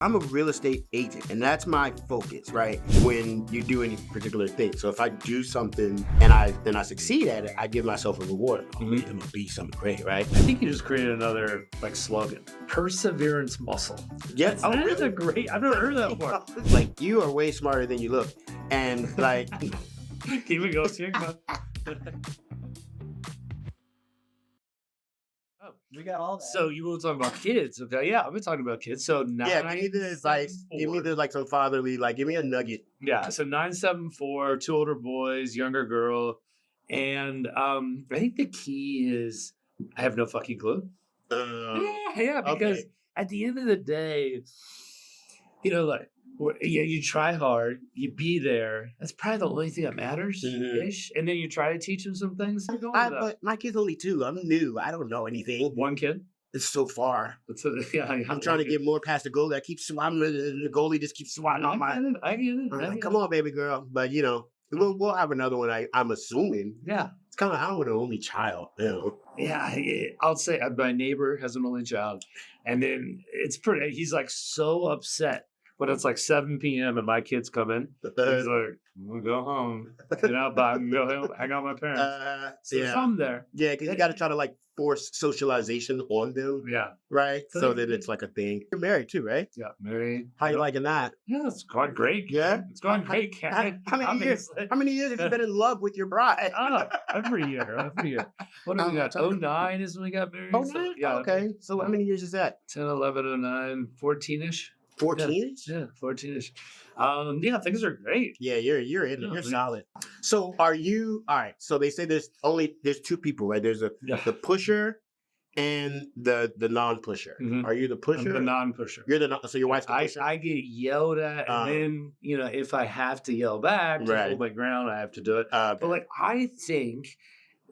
I'm a real estate agent, and that's my focus, right? When you do any particular thing. So if I do something and I succeed at it, I give myself a reward. Oh, man, I'm gonna be something great, right? I think you just created another slogan. Perseverance muscle. Yes. Oh, that's a great. I've never heard that before. Like, you are way smarter than you look, and like. Keep it going, Oh, we got all that. So you were talking about kids, okay? Yeah, I've been talking about kids. So give me some fatherly, give me a nugget. Yeah, so 974, 2 older boys, younger girl, and I think the key is I have no fucking clue. Because at the end of the day, you try hard, you be there. That's probably the only thing that matters, ish. And then you try to teach them some things. But my kid's only 2. I'm new. I don't know anything. One kid? It's so far. I'm trying to get more past the goalie. I keep swatting. The goalie just keeps swatting on my. I get it. Come on, baby girl. But we'll have another one. I'm assuming. Yeah. It's kind of how with an only child. Yeah, I'll say my neighbor has an only child, and then it's pretty. He's so upset when it's 7 p.m. and my kids come in. He's like, I'm gonna go home, get out, go home, hang out with my parents. I'm there. Yeah, because you got to try to force socialization on them. Yeah. Right? So that it's a thing. You're married too, right? Yeah, married. How you liking that? Yeah, it's going great. Yeah? It's going great, Karen. How many years have you been in love with your bride? Every year. What do we got? 09 is when we got married. 09? So, yeah. Okay. So how many years is that? 10, 11, 09, 14-ish. 14-ish? Yeah, 14-ish. Things are great. Yeah, you're in it. You're solid. So are you all right? So they say there's 2 people, right? There's the pusher and the non-pusher. Mm-hmm. Are you the pusher? I'm the non-pusher. You're so your wife's the pusher? I get yelled at, and then if I have to yell back to hold my ground, I have to do it. But I think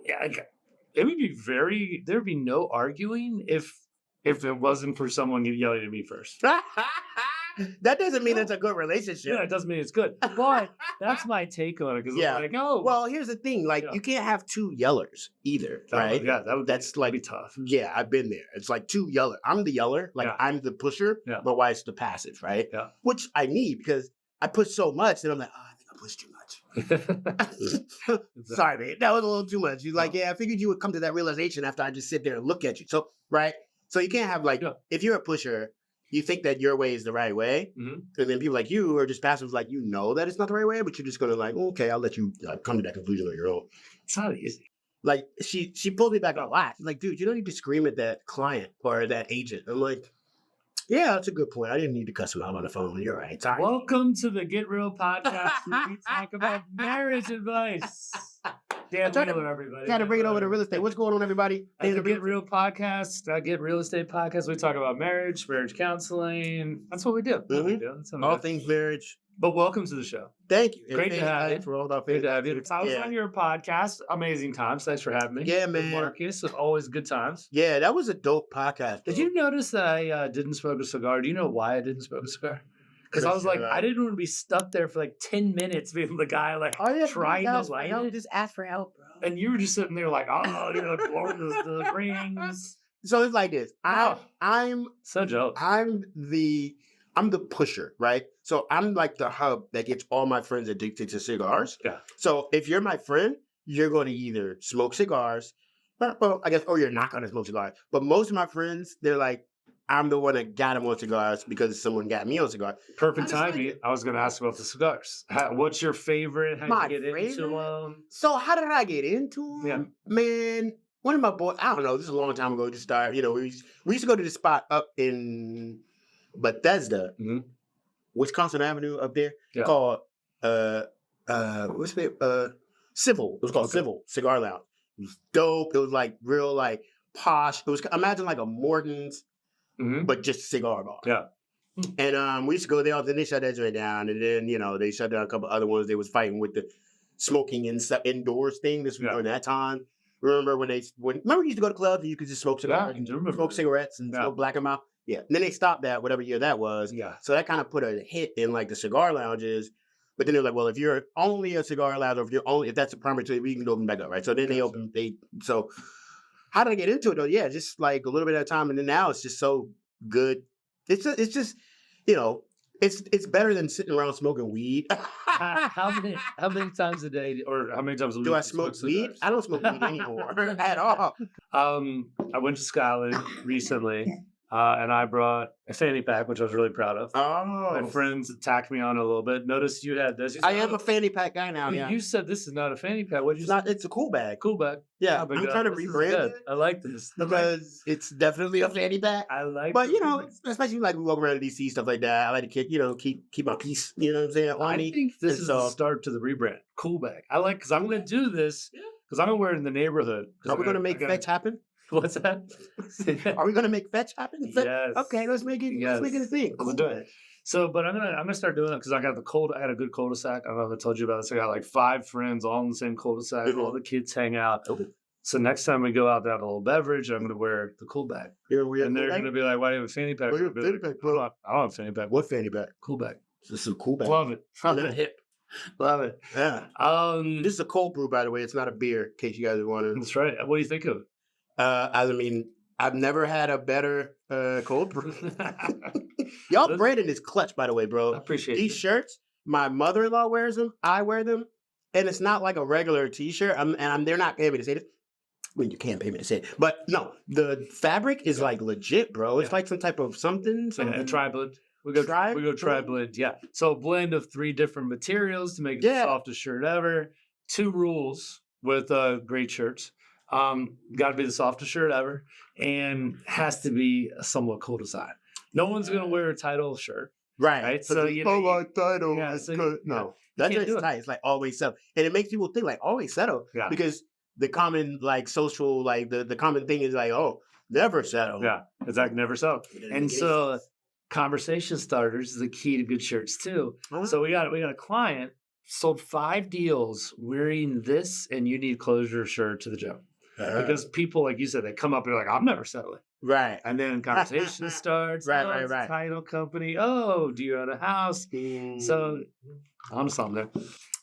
it would be there'd be no arguing if it wasn't for someone yelling at me first. That doesn't mean it's a good relationship. Yeah, it doesn't mean it's good. But that's my take on it. Because well, here's the thing. You can't have 2 yellers either, right? Yeah, that's be tough. Yeah, I've been there. It's 2 yeller. I'm the yeller. I'm the pusher. Yeah. My wife's the passive, right? Yeah. Which I need because I push so much that I'm like, I think I pushed too much. Sorry, man. That was a little too much. You're I figured you would come to that realization after I just sit there and look at you. So, right? So you can't have if you're a pusher, you think that your way is the right way, and then people like you are just passive, that it's not the right way, but you're just gonna okay, I'll let you come to that conclusion on your own. It's not easy. She pulled me back a lot. She's like, dude, you don't need to scream at that client or that agent. I'm like, yeah, that's a good point. I didn't need to cuss him out on the phone. You're right. Sorry. Welcome to the Get Real podcast, where we talk about marriage advice. Dan Wheeler, everybody. Got to bring it over to real estate. What's going on, everybody? The Get Real podcast, Get Real Estate podcast. We talk about marriage counseling. That's what we do. All things marriage. But welcome to the show. Thank you. Great to have you. Great to have you. I was on your podcast. Amazing times. Thanks for having me. Yeah, man. Marcus, always good times. Yeah, that was a dope podcast. Did you notice that I didn't smoke a cigar? Do you know why I didn't smoke a cigar? Because I was I didn't want to be stuck there for 10 minutes being the guy trying to light it. Just ask for help, bro. And you were just sitting there blowing the rings. So it's like this. I'm so jealous. I'm the pusher, right? So I'm the hub that gets all my friends addicted to cigars. Yeah. So if you're my friend, you're going to either smoke cigars, or you're not going to smoke cigars. But most of my friends, they're I'm the one that got them on cigars because someone got me on cigars. Perfect timing. I was going to ask about the cigars. What's your favorite? How did you get into them? So how did I get into them? Yeah. Man, one of my boys, I don't know, this is a long time ago, just started, we used to go to this spot up in Bethesda, Wisconsin Avenue up there, called, what's the name? Civil. It was called Civil Cigar Lounge. It was dope. It was real posh. It was, imagine a Morton's, but just cigar bar. Yeah. And we used to go there. Then they shut that joint down. And then, they shut down a couple other ones. They was fighting with the smoking indoors thing. This was during that time. Remember when remember you used to go to clubs and you could just smoke cigars? Yeah, I do remember. Smoke cigarettes and smoke Black and Mild? Yeah. And then they stopped that, whatever year that was. Yeah. So that kind of put a hit in the cigar lounges. But then they're well, if you're only a cigar lounge, or if that's a primary trade, we can open back up, right? So then so how did I get into it though? Yeah, just a little bit at a time. And then now it's just so good. It's you know, it's better than sitting around smoking weed. How many times a day, or how many times a week Do I smoke weed? I don't smoke weed anymore at all. I went to Scotland recently, and I brought a fanny pack, which I was really proud of. My Oh, friends attacked me on it a little bit. Notice you had this. You I said, am a fanny pack guy now. Yeah, You said this is not a fanny pack. What did you it's say? not. It's a cool bag. Cool bag. Yeah, Oh my I'm God, trying to this is rebrand good. it I like this. because it's definitely a fanny pack. I like But the you know, fanny- especially like we walk around DC stuff like that. I like to keep my peace. You know what I'm saying? On I me. think this And is the so- start to the rebrand. Cool bag. I like because I'm going to do this because I'm going to wear it in the neighborhood. Are we gonna make fetch happen? What's that? Are we gonna make fetch happen? Yes. Okay, let's make it. Let's make it a thing. Let's do it. So, but I'm gonna start doing it because I got I had a good cul-de-sac. I don't know if I told you about this. I got like 5 friends all in the same cul-de-sac. All the kids hang out. Okay. So next time we go out to have a little beverage, I'm gonna wear the cool bag. And they're gonna be like, "Why do you have a fanny pack?" Why do you I'll be have a like, fanny pack, bro? I don't have a fanny pack. What fanny pack? Cool bag. This is a cool bag. Love it. Love it. Hip. Love it. Yeah. This is a cold brew, by the way. It's not a beer, in case you guys are wondering. That's right. What do you think of it? I mean, I've never had a better cold brew. Y'all branding is clutch, by the way, bro. I appreciate These it. shirts, my mother-in-law wears them. I wear them, and it's not like a regular T-shirt. They're not paying me to say this. I mean, you can't pay me to say it, but no, the fabric is like legit, bro. It's like some type of something. A tri-blend. We go tri-blend. Yeah. So a blend of 3 different materials to make it the softest shirt ever. 2 rules with great shirts. Got to be the softest shirt ever, and has to be somewhat cool design. No one's gonna wear a title shirt, right? So you know, my title. yeah, is so good. No, that's can't do just it. tight. It's like always settle, and it makes people think like always settle. Yeah. Because the common like social like the common thing is like, oh, never settle. Yeah, exactly. Never so. And so conversation starters is the key to good shirts too. So we got a client sold 5 deals wearing this and you need closure shirt to the gym. Because people, like you said, they come up and they're like, I'm never settling. Right. And then conversation starts. Right. Title company. Oh, do you own a house? So on something there.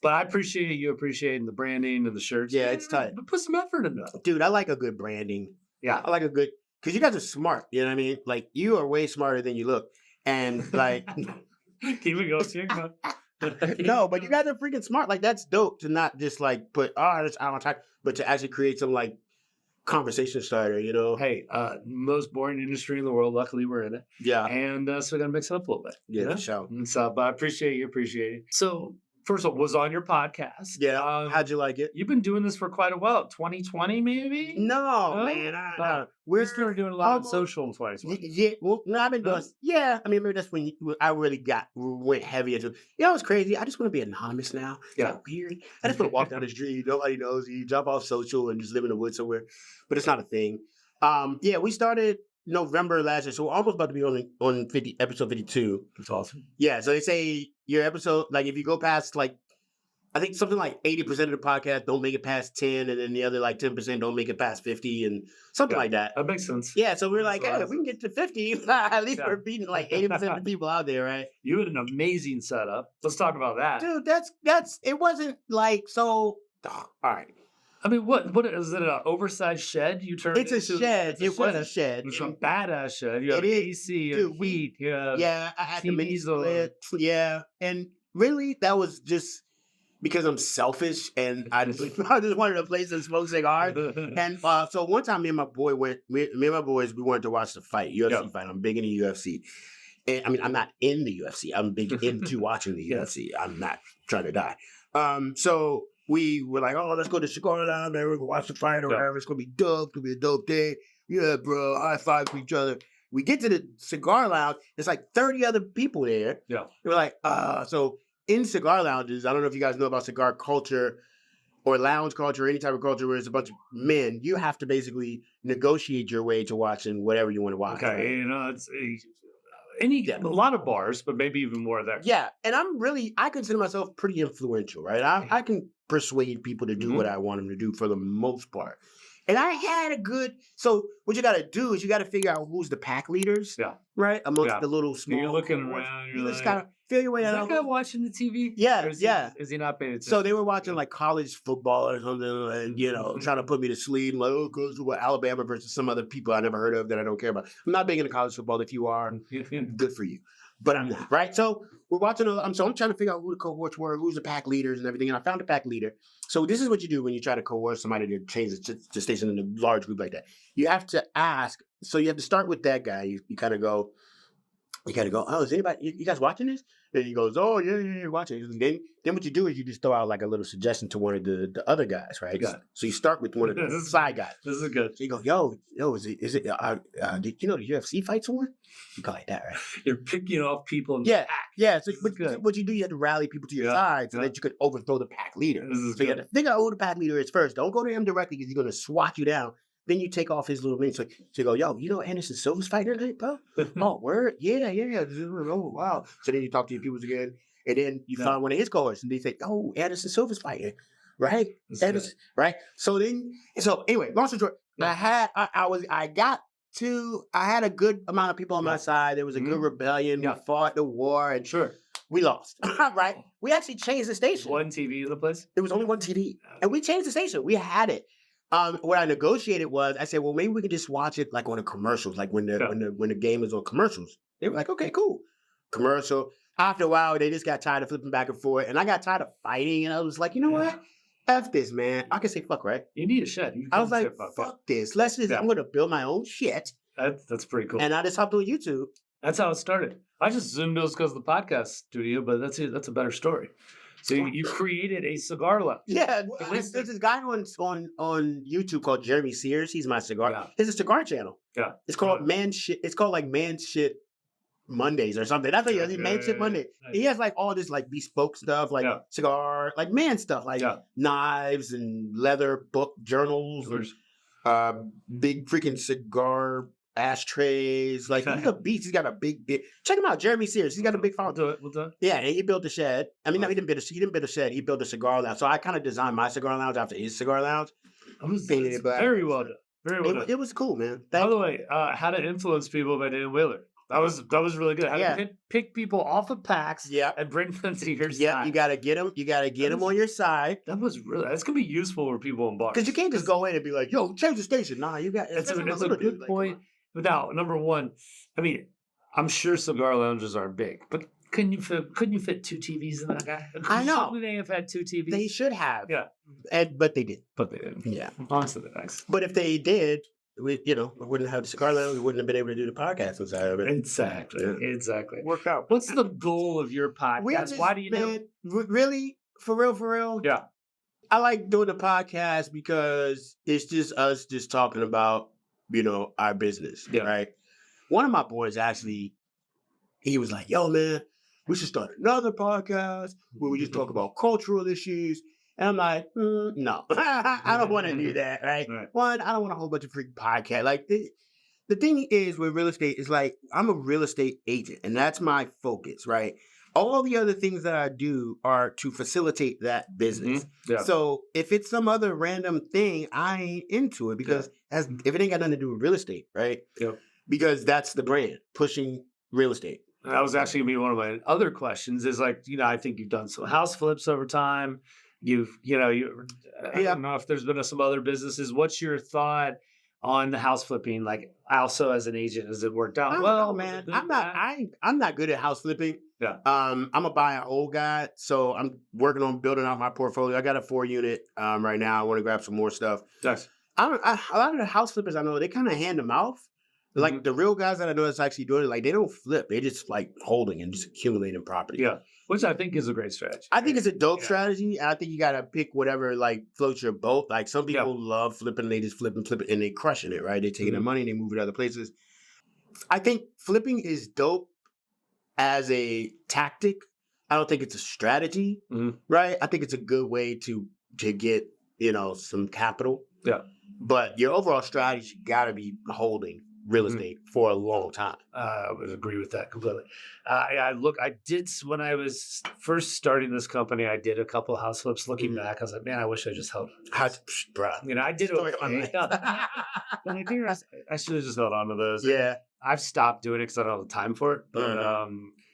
But I appreciate you appreciating the branding and the shirts. Yeah, it's tight. But put some effort into it. Dude, I like a good branding. Yeah. I like a good, because you guys are smart. You know what I mean? Like, you are way smarter than you look. And like, keep it going. no, but you guys are freaking smart. Like, that's dope to not just like put, that's out on time, but to actually create some like conversation starter, you know? Hey, most boring industry in the world. Luckily, we're in it. Yeah. And so we got to mix it up a little bit. Yeah, for sure. And so, but I appreciate it. So, first of all, was on your podcast. Yeah. How'd you like it? You've been doing this for quite a while. 2020, maybe? No, man. We're still doing a lot of social in 2020. Yeah, well, no, I've been doing. Yeah, I mean, maybe that's when I really went heavy into. You know, it's crazy. I just want to be anonymous now. Yeah, it's weird. I just want to walk down the street. Nobody knows you. Jump off social and just live in the woods somewhere. But it's not a thing. Yeah, we started November last year, so we're almost about to be on episode 52. That's awesome. Yeah, so they say your episode, like if you go past like, I think something like 80% of the podcast don't make it past 10, and then the other like 10% don't make it past 50, and something like that. That makes sense. Yeah, so we're like, hey, if we can get to 50, at least we're beating like 80% of the people out there, right? You had an amazing setup. Let's talk about that. Dude, it wasn't like so. All right. I mean, what is it? An oversized shed you turned? It's a shed. It was a shed. It's a badass shed. You have AC and heat. Yeah, I had the mini TVs split. Yeah, and really, that was just because I'm selfish and I just wanted a place to smoke cigars. And so one time, me and my boys, we wanted to watch the fight, UFC fight. I'm big into UFC. And I mean, I'm not in the UFC. I'm big into watching the UFC. I'm not trying to die. So we were like, oh, let's go to Chicago down there. We're going to watch the fight or whatever. It's going to be dope. It's going to be a dope day. Yeah, bro. High five to each other. We get to the cigar lounge. There's like 30 other people there. Yeah. We're like, so in cigar lounges, I don't know if you guys know about cigar culture or lounge culture, or any type of culture where it's a bunch of men. You have to basically negotiate your way to watching whatever you want to watch. Okay, you know, it's a lot of bars, but maybe even more there. Yeah, and I consider myself pretty influential, right? I can persuade people to do what I want them to do for the most part. And I had so what you got to do is you got to figure out who's the pack leaders, right? Amongst the little small. You're looking around, you just got to feel your way out. Is that guy watching the TV? Yeah, Is he not paying attention? So they were watching like college football or something and, trying to put me to sleep. Like, oh, goes to Alabama versus some other people I never heard of that I don't care about. I'm not big into college football. If you are, good for you. but I'm not, right? So we're watching. I'm trying to figure out who the cohorts were, who's the pack leaders and everything. And I found the pack leader. So this is what you do when you try to coerce somebody to change the station in a large group like that. You have to ask. So you have to start with that guy. You kind of go. You gotta go, oh, is anybody, you guys watching this? And he goes, oh, yeah, watching it. And then what you do is you just throw out like a little suggestion to one of the other guys, right? So you start with one of the side guys. This is good. So you go, yo, is it, did you know the UFC fights on? You go like that, right? You're picking off people. Yeah. So what you do, you have to rally people to your side so that you could overthrow the pack leader. So you have to figure out who the pack leader is first. Don't go to him directly because he's going to swat you down. Then you take off his little mini. So you go, yo, you know Anderson Silva's fighting tonight, bro? Oh, word? Yeah. Oh, wow. So then you talk to your people again, and then you find one of his cohorts, and they say, oh, Anderson Silva's fighting, right? Anderson, right? So anyway, long story short, I had a good amount of people on my side. There was a good rebellion. We fought the war, and we lost, right? We actually changed the station. One TV in the place? There was only one TV, and we changed the station. We had it. What I negotiated was, I said, well, maybe we could just watch it like on the commercials, like when the game is on commercials. They were like, okay, cool. Commercial. After a while, they just got tired of flipping back and forth, and I got tired of fighting, and I was like, you know what? F this, man. I can say fuck, right? You need a shed. I was like, fuck this. Let's just, I'm going to build my own shit. That's pretty cool. And I just hopped on YouTube. That's how it started. I just zoomed those because of the podcast studio, but that's a better story. So you created a cigar lounge. Yeah, there's this guy on YouTube called Jeremy Sears. He's my cigar. Yeah. It's a cigar channel. Yeah, it's called Man Shit. It's called like Man Shit Mondays or something. That's what he Man Shit Monday. Nice. He has like all this like bespoke stuff, like cigar, like man stuff, like knives and leather book journals, big freaking cigar ashtrays. Like he's a beast. He's got a big. Check him out, Jeremy Sears. He's got a big following. We'll do it. Yeah, and he built a shed. I mean, no, he didn't build a shed. He built a cigar lounge. So I kind of designed my cigar lounge after his cigar lounge. Painted it black. Very well done. Very well done. It was cool, man. By the way, how to influence people by Dan Wheeler. That was really good. How to pick people off of packs and bring them to your side. Yeah, you gotta get them. You gotta get them on your side. That's gonna be useful for people in bars. Because you can't just go in and be like, "Yo, change the station." Nah, you got. It's a good point. Now, number one, I mean, I'm sure cigar lounges aren't big, but couldn't you fit two TVs in that guy? I know. Shouldn't they have had two TVs? They should have. Yeah. But they didn't. Yeah. Honestly, they're nice. But if they did, we wouldn't have the cigar lounge. We wouldn't have been able to do the podcast inside of it. Exactly. Worked out. What's the goal of your podcast? Why do you do it? Really? For real? Yeah. I like doing the podcast because it's just us just talking about our business, right? One of my boys actually, he was like, yo, man, we should start another podcast where we just talk about cultural issues. And I'm like, no, I don't want to do that, right? One, I don't want a whole bunch of freak podcasts. Like, the thing is with real estate is like, I'm a real estate agent, and that's my focus, right? All the other things that I do are to facilitate that business. Mm-hmm. Yeah. So if it's some other random thing, I ain't into it because if it ain't got nothing to do with real estate, right? Yeah. Because that's the brand, pushing real estate. That was actually going to be one of my other questions is like, I think you've done some house flips over time. I don't know if there's been some other businesses. What's your thought on the house flipping? Like also as an agent, has it worked out well? Man, I'm not good at house flipping. Yeah. I'm a buy and hold guy, so I'm working on building out my portfolio. I got a 4-unit right now. I want to grab some more stuff. Nice. A lot of the house flippers I know, they kind of hand to mouth. Like the real guys that I know that's actually doing it, like they don't flip. They just like holding and just accumulating property. Yeah. Which I think is a great strategy. I think it's a dope strategy. I think you got to pick whatever like floats your boat. Like some people love flipping. They just flip it and they crushing it, right? They taking their money and they move it other places. I think flipping is dope as a tactic. I don't think it's a strategy, right? I think it's a good way to get, some capital. Yeah. But your overall strategy got to be holding real estate for a long time. I would agree with that completely. When I was first starting this company, I did a couple house flips. Looking back, I was like, man, I wish I just held. Bruh. I did it. I should have just held on to those. Yeah. I've stopped doing it because I don't have the time for it. But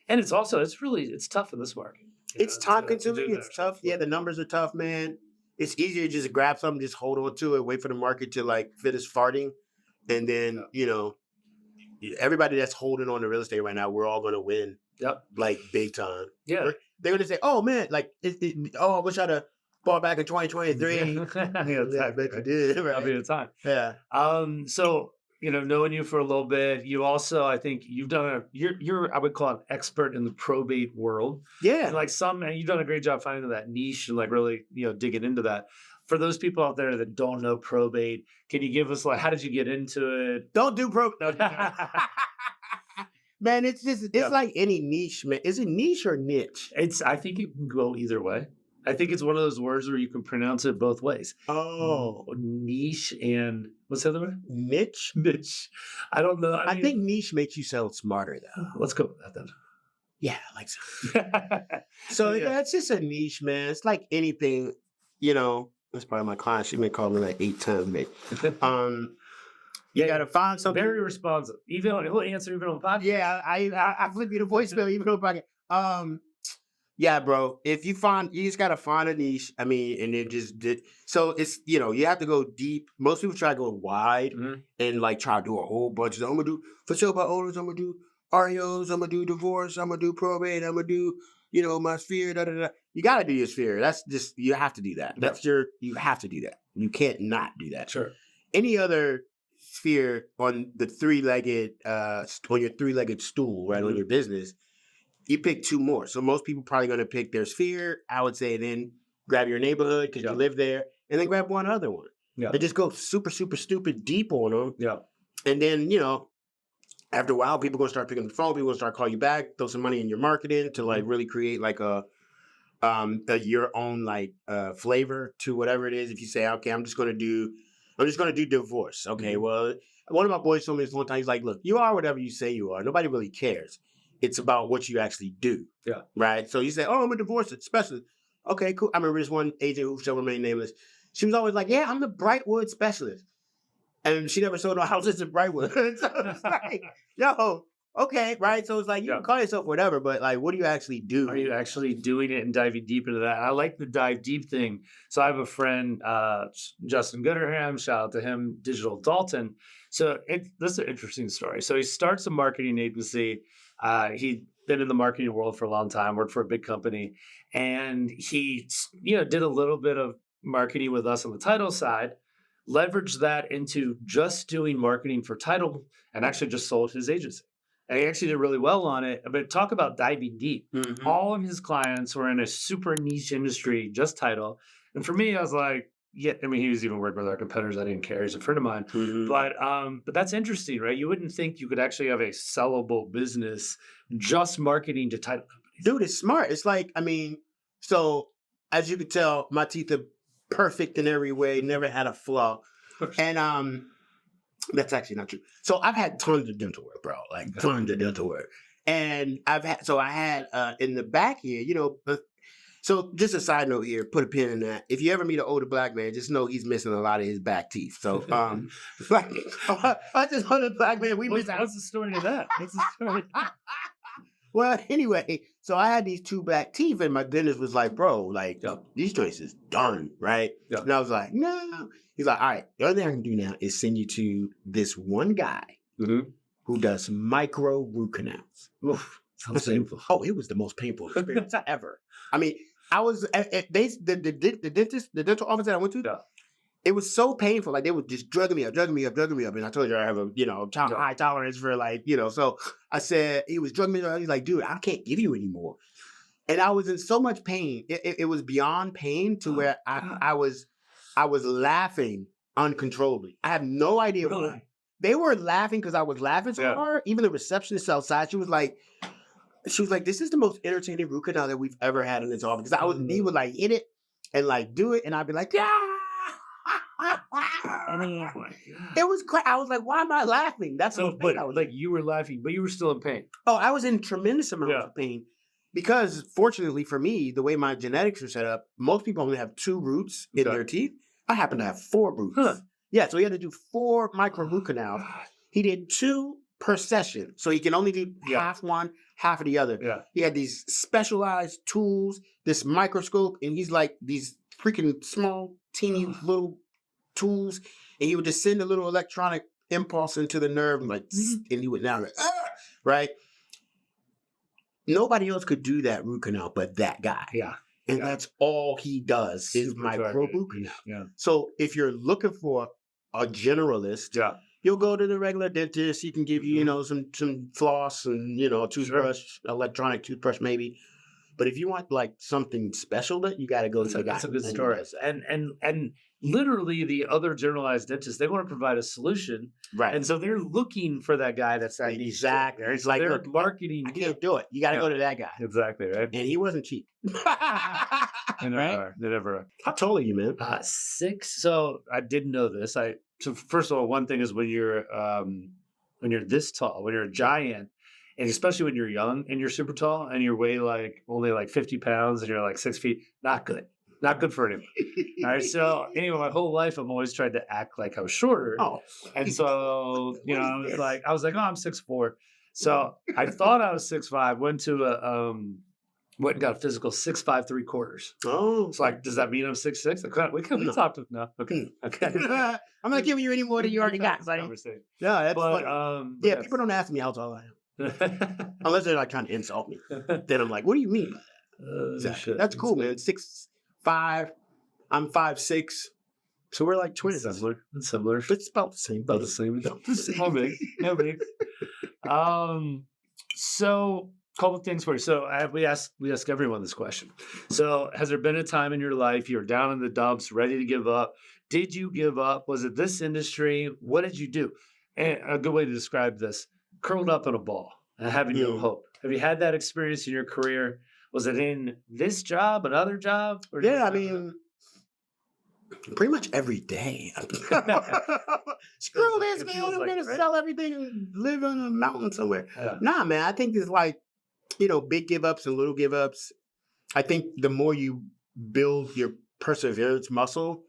and it's tough in this market. It's time consuming. It's tough. Yeah, the numbers are tough, man. It's easier to just grab something, just hold on to it, wait for the market to like finish farting. And then, everybody that's holding on to real estate right now, we're all going to win Yep. Like big time. Yeah. They're gonna say, "Oh man, like, I wish I'd have bought back in 2023." Yeah, I bet you did. Right? That'll be the time. Yeah. So knowing you for a little bit, you also, I think you've done you're I would call an expert in the probate world. Yeah. And like and you've done a great job finding that niche and like really, digging into that. For those people out there that don't know probate, can you give us like how did you get into it? Don't do probate. Man, it's like any niche, man. Is it niche or niche? I think it can go either way. I think it's one of those words where you can pronounce it both ways. Oh. Niche and what's the other word? Niche? Niche. I don't know. I think niche makes you sound smarter, though. Let's go with that then. Yeah, I like so. So yeah, it's just a niche, man. It's like anything, That's probably my client. She may call me like 8 times, maybe. You gotta find something. Very responsive. He'll answer even on the podcast. Yeah, I flip you the voicemail even on the podcast. Yeah, bro. If you just gotta find a niche. I mean, and it just did. So it's you have to go deep. Most people try to go wide and like try to do a whole bunch of. I'm gonna do for sale by owners. I'm gonna do REOs. I'm gonna do divorce. I'm gonna do probate. I'm gonna do my sphere. Da da da. You gotta do your sphere. That's just you have to do that. That's you have to do that. You can't not do that. Sure. Any other sphere on the three-legged on your three-legged stool, right, on your business, you pick 2 more. So most people probably going to pick their sphere, I would say, then grab your neighborhood because you live there, and then grab one other one. Yeah. And just go super, super stupid deep on them. Yeah. And then, after a while, people are going to start picking up the phone. People are going to start calling you back, throw some money in your marketing to like really create like your own like flavor to whatever it is. If you say, okay, I'm just going to do divorce. Okay, well, one of my boys told me this one time. He's like, look, you are whatever you say you are. Nobody really cares. It's about what you actually do. Yeah. Right? So you say, oh, I'm a divorce specialist. Okay, cool. I remember this one agent who shall remain nameless. She was always like, yeah, I'm the Brightwood specialist. And she never sold no houses in Brightwood. So it's like, yo, okay, right? So it's like, you can call yourself whatever, but like, what do you actually do? Are you actually doing it and diving deep into that? I like the dive deep thing. So I have a friend, Justin Gooderham, shout out to him, Digital Dalton. So this is an interesting story. So he starts a marketing agency. He'd been in the marketing world for a long time, worked for a big company. And he, did a little bit of marketing with us on the title side, leveraged that into just doing marketing for title, and actually just sold his agency. And he actually did really well on it. But talk about diving deep. Mm-hmm. All of his clients were in a super niche industry, just title. And for me, I was like, yeah, I mean, he was even working with our competitors. I didn't care. He's a friend of mine. Mm-hmm. But that's interesting, right? You wouldn't think you could actually have a sellable business just marketing to title companies. Dude, it's smart. It's like, so as you can tell, my teeth are perfect in every way, never had a flaw. And that's actually not true. So I've had tons of dental work, bro, like tons of dental work. And I had in the back here, so just a side note here, put a pin in that. If you ever meet an older black man, just know he's missing a lot of his back teeth. So, I just want a black man. What's the story to that? What's the story? Well, anyway, so I had these 2 back teeth, and my dentist was like, bro, like, these joints is done, right? Yep. And I was like, no. He's like, all right, the only thing I can do now is send you to this one guy who does micro root canals. Oof, sounds painful. Oh, it was the most painful experience ever. I mean, I was the dental office that I went to. Yeah. It was so painful. Like they were just drugging me up. And I told you I have a high tolerance for So I said he was drugging me up. He's like, dude, I can't give you anymore. And I was in so much pain. It was beyond pain to where I was laughing uncontrollably. I have no idea why. They were laughing because I was laughing so hard. Even the receptionist outside, she was like, this is the most entertaining root canal that we've ever had in this office. Because he would like hit it and like do it, and I'd be like, yeah. It was crazy. I was like, why am I laughing? That's so, but like you were laughing, but you were still in pain. Oh, I was in tremendous amount of pain. Because fortunately for me, the way my genetics are set up, most people only have 2 roots in their teeth. I happen to have 4 roots. Huh. Yeah, so he had to do 4 micro root canals. He did 2 per session. So he can only do half one, half of the other. Yeah. He had these specialized tools, this microscope, and he's like these freaking small, teeny little tools. And he would just send a little electronic impulse into the nerve and like, and he would now, right? nobody else could do that root canal but that guy. Yeah. And Yeah. that's all he does is Super micro targeted. root canal. Yeah. So if you're looking for a generalist, Yeah. you'll go to the regular dentist. He can give you, some floss and, a Sure. toothbrush, electronic toothbrush maybe. But if you want like something special, you got to go to the guy. That's a good and he story. does that. And literally the other generalized dentists, they want to provide a solution. Right. And so they're looking for that guy that's that niche. Exactly. It's like, They're look, marketing. I can't do it. You got to Yeah. go to that guy. Exactly, right? And he wasn't cheap. They never Right? are. They never are. How tall are you, man? 6. So I didn't know this. So first of all, one thing is when you're this tall, when you're a giant, and especially when you're young and you're super tall and you weigh like only like 50 pounds and you're like 6 feet, not good. Not good for anyone. All right. So anyway, my whole life I've always tried to act like I was shorter. Oh. And so, I was like, oh, I'm 6'4". So I thought I was 6'5", went and got a physical 6'5" 3/4. Oh. It's like, does that mean I'm 6'6"? We talked to no. Okay. I'm not giving you any more than you already got. Buddy. Yeah, that's funny. Yeah, people don't ask me how tall I am. Unless they're like trying to insult me. Then I'm like, what do you mean by that? Exactly. That's cool, man. 6'5". I'm 5'6". So we're like twins. Similar. It's about the same. About the same. How big? How big? So couple of things for you. So we ask everyone this question. So has there been a time in your life you're down in the dumps, ready to give up? Did you give up? Was it this industry? What did you do? And a good way to describe this: curled up in a ball and having no hope. Have you had that experience in your career? Was it in this job, another job? Or yeah, I mean, pretty much every day. Screw this, man. I'm going to sell everything and live on a mountain somewhere. Yeah. Nah, man. I think it's like, big give ups and little give ups. I think the more you build your perseverance muscle,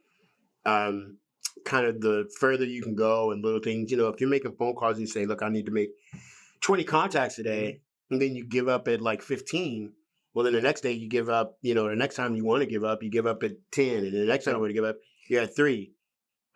kind of the further you can go and little things. If you're making phone calls and you say, look, I need to make 20 contacts today, and then you give up at like 15. Well, then the next day you give up, the next time you want to give up, you give up at 10. And the next time you want to give up, you're at 3.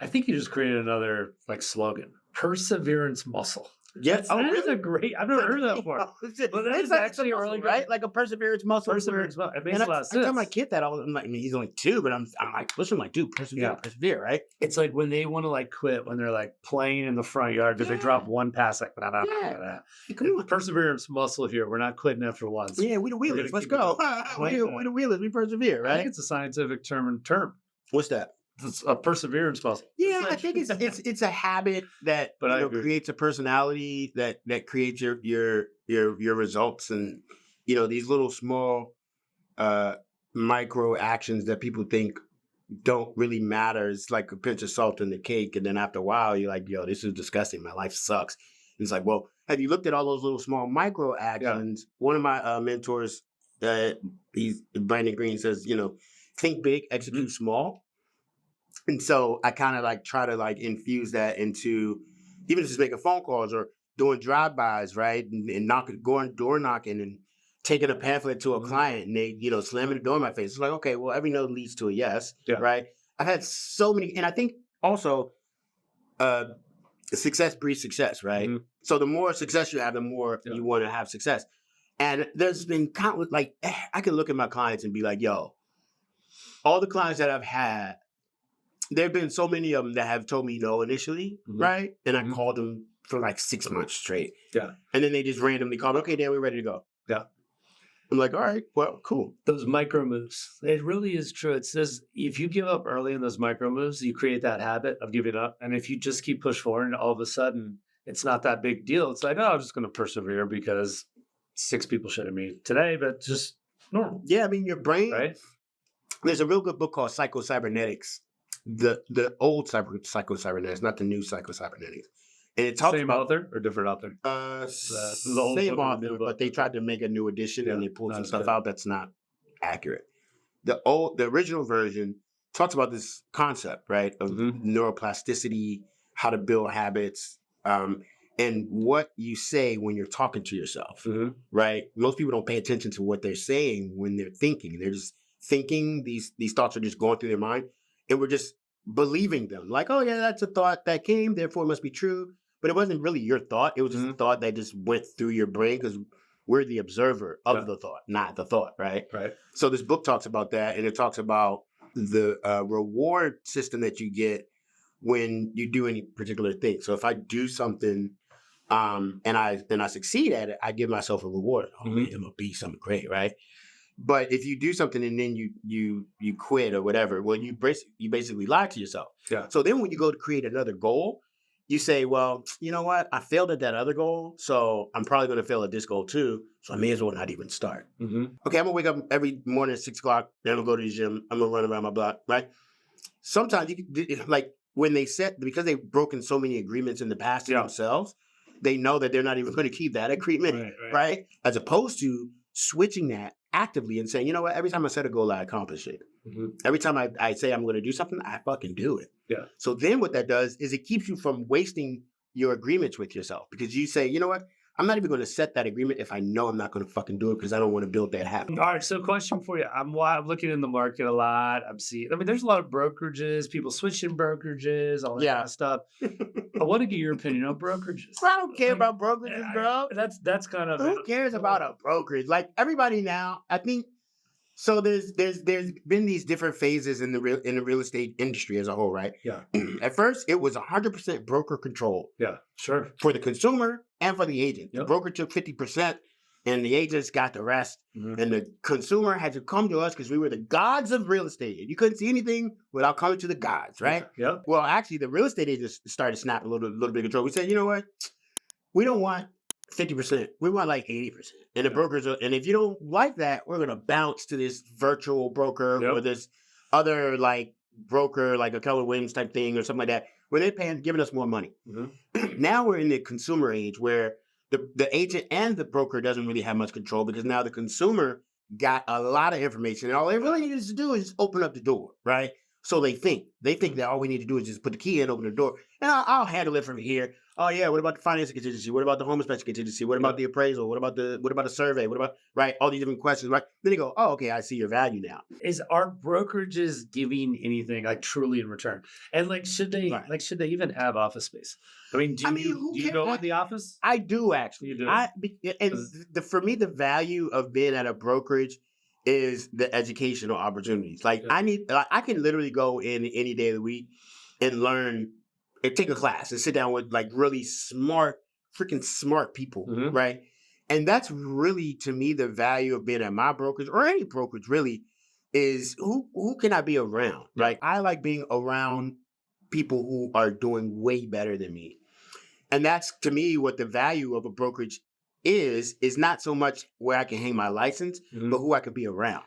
I think you just created another slogan: perseverance muscle. Yes. That is a great. I've never heard that before. But that is actually a really right, like a perseverance muscle. Perseverance muscle. It makes a lot of sense. I tell my kid that all. I'm like, he's only 2, but I'm like, listen, like, dude, persevere, right? It's like when they want to quit when they're playing in the front yard because they drop one pass blah, blah, blah. Come on. Perseverance muscle here. We're not quitting after once. Yeah, we the wheelers. Let's go. We the wheelers. We persevere, right? I think it's a scientific term. What's that? It's a perseverance muscle. Yeah, I think it's a habit that creates a personality that creates your results, and these little small micro actions that people think don't really matter. It's like a pinch of salt in the cake, and then after a while you're like, yo, this is disgusting. My life sucks. And it's like, well, have you looked at all those little small micro actions? Yeah. One of my mentors, Brandon Green, says, think big, execute small. And so I kind of try to infuse that into even just making phone calls or doing drive-bys, right? And going door knocking and taking a pamphlet to a client and they, slamming the door in my face. It's like, okay, well, every no leads to a yes, right? I've had so many, and I think also success breeds success, right? Mm-hmm. So the more success you have, the more you want to have success. And there's been countless, I can look at my clients and be like, yo, all the clients that I've had, there have been so many of them that have told me no initially, right? And I called them for 6 months straight. Yeah. And then they just randomly called, okay, Dan, we're ready to go. Yeah. I'm like, all right, well, cool. Those micro moves. It really is true. It says if you give up early in those micro moves, you create that habit of giving up. And if you just keep push forward, all of a sudden, it's not that big deal. It's like, oh, I'm just going to persevere because 6 people should have me today, but just normal. Yeah, I mean, your brain. Right? There's a real good book called Psycho-Cybernetics. The old Psycho-Cybernetics, not the new Psycho-Cybernetics. And it talks same about, author or different author? Same author, but they tried to make a new edition and they pulled some stuff out that's not accurate. The original version talks about this concept, right, of neuroplasticity, how to build habits, and what you say when you're talking to yourself, right? Most people don't pay attention to what they're saying when they're thinking. They're just thinking. These thoughts are just going through their mind, and we're just believing them. Like, oh yeah, that's a thought that came, therefore it must be true. But it wasn't really your thought. It was just a thought that just went through your brain because We're the observer of the thought, not the thought, right? Right. So this book talks about that, and it talks about the reward system that you get when you do any particular thing. So if I do something and I succeed at it, I give myself a reward. Oh man, I'm gonna be something great, right? But if you do something and then you quit or whatever, well, you basically lie to yourself. Yeah. So then when you go to create another goal, you say, well, you know what? I failed at that other goal, so I'm probably going to fail at this goal too. So I may as well not even start. Okay, I'm gonna wake up every morning at 6 o'clock. Then I'm gonna go to the gym. I'm gonna run around my block, right? Sometimes like when they because they've broken so many agreements in the past to themselves, they know that they're not even going to keep that agreement, right? As opposed to switching that actively and saying, you know what? Every time I set a goal, I accomplish it. Every time I say I'm going to do something, I fucking do it. Yeah. So then what that does is it keeps you from wasting your agreements with yourself, because you say, you know what? I'm not even going to set that agreement if I know I'm not going to fucking do it, because I don't want to build that habit. All right. So question for you. I'm looking in the market a lot. There's a lot of brokerages, people switching brokerages, all that kind of stuff. I want to get your opinion on brokerages. I don't care about brokerages, bro. That's kind of who cares about a brokerage? Like everybody now, I think. So there's been these different phases in the real estate industry as a whole, right? Yeah. At first, it was 100% broker control. Yeah, sure. For the consumer and for the agent. Yep. The broker took 50%, and the agents got the rest. And the consumer had to come to us because we were the gods of real estate. You couldn't see anything without coming to the gods, right? Yeah. Well, actually, the real estate agents started snapping a little bit of control. We said, you know what? We don't want 50%. We want like 80%. And the brokers and if you don't like that, we're gonna bounce to this virtual broker or this other like broker, like a Keller Williams type thing or something like that, where they're giving us more money. Now we're in the consumer age where the agent and the broker doesn't really have much control, because now the consumer got a lot of information, and all they really need to do is just open up the door, right? So they think that all we need to do is just put the key in, open the door, and I'll handle it from here. Oh yeah, what about the financing contingency? What about the home inspection contingency? What about the appraisal? What about the survey? What about all these different questions, right? Then you go, oh, okay, I see your value now. Are brokerages giving anything like truly in return? And like should they even have office space? I mean, do you go with the office? I do actually. You do. For me, the value of being at a brokerage is the educational opportunities. Like I can literally go in any day of the week and learn and take a class and sit down with like really freaking smart people, right? And that's really, to me, the value of being at my brokerage or any brokerage really is who can I be around? Like I like being around people who are doing way better than me. And that's, to me, what the value of a brokerage is not so much where I can hang my license, but who I can be around.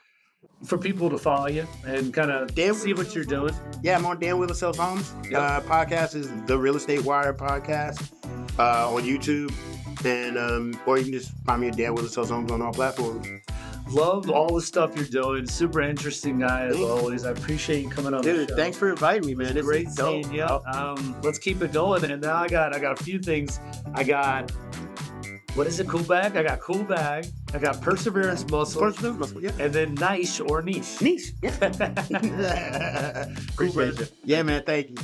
For people to follow you and kind of see what you're doing. Yeah, I'm on Dan Wheeler Sells Homes. Podcast is the Real Estate Wire podcast on YouTube. And or you can just find me at Dan Wheeler Sells Homes on all platforms. Love all the stuff you're doing. Super interesting guy as always. I appreciate you coming on the show. Dude, thanks for inviting me, man. It's great seeing you. Let's keep it going. And now I got a few things. I got, what is it? Cool bag. I got cool bag. I got perseverance muscle. Perseverance muscle, yeah. And then niche or niche. Niche. Yeah. Appreciate you. Yeah, man. Thank you.